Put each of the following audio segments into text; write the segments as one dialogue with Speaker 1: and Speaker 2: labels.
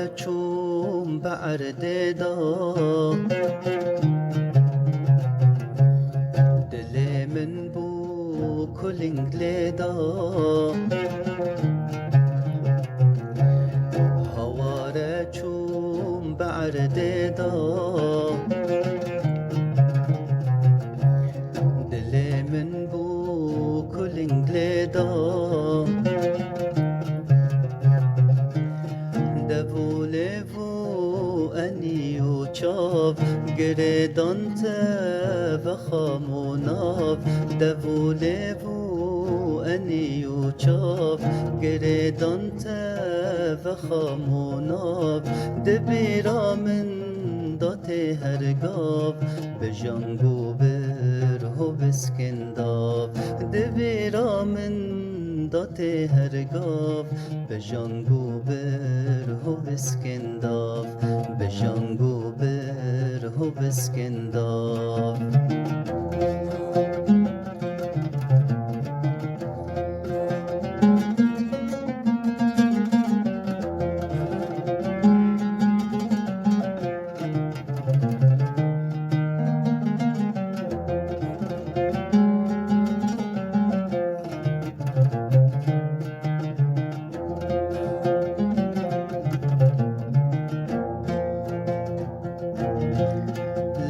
Speaker 1: چون بعرده دا دل من بو کلنگ لیدا هواره چون بعرده دا دل من بو کلنگ لیدا انیو چاو گردان و خاموناو دوله و انیو چاو گردان و خاموناو دبیرا من دات هرگاو به جانگو برهو بسکنداو دبیرا من دات هرگاو به جانگو برهو بسکنداو به جانگو برهو بسکنداو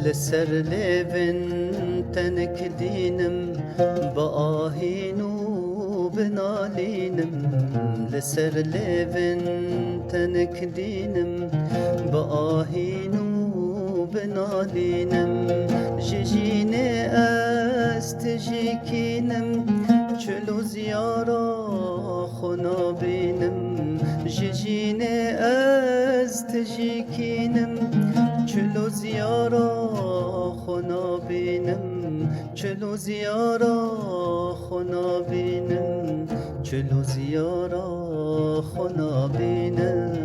Speaker 1: لسر لیون تنک دینم با آهین و بنالینم لسر لیون تنک دینم با آهین و بنالینم ججین است جیکینم چلو زیارا خنابینم ججین است جیکینم چلو زیارا خنابینم چلو زیارا خنابینم چلو زیارا خنابینم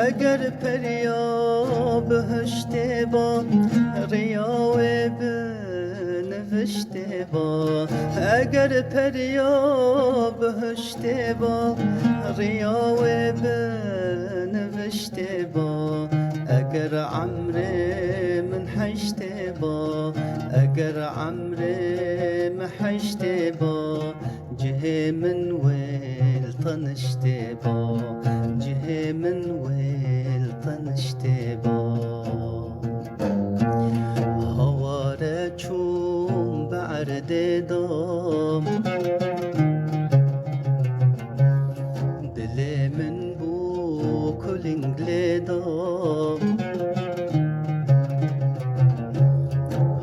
Speaker 1: اگر پریا بهشته با ریاو بنوشته با اگر پریا بهشته با ریاو بنوشته با اگر عمر من حشته با اگر عمر محشته با جه من ويل طنشته با جه من ويل طنشته با هواره چون بعرده دام دل من بو کلنگ لیدام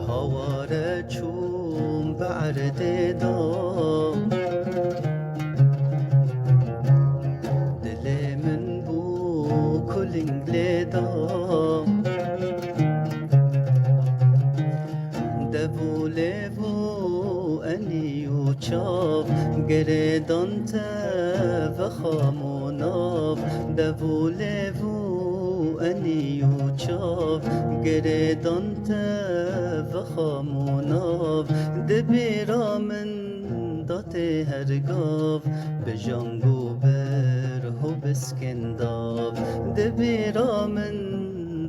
Speaker 1: هواره چون بعرده دام دل من بو کلنگ لیدام دوله و انیو چاو گردان و خاموناو دوله و انیو چاو گردان و خاموناو دبیرا من دات هرگاو به جانگو برهو بسکنداو دبیرا من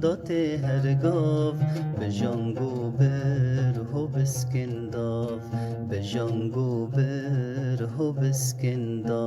Speaker 1: دات هرگاو به جانگو برهو بسکنداو به جانگو برهو بسکنداو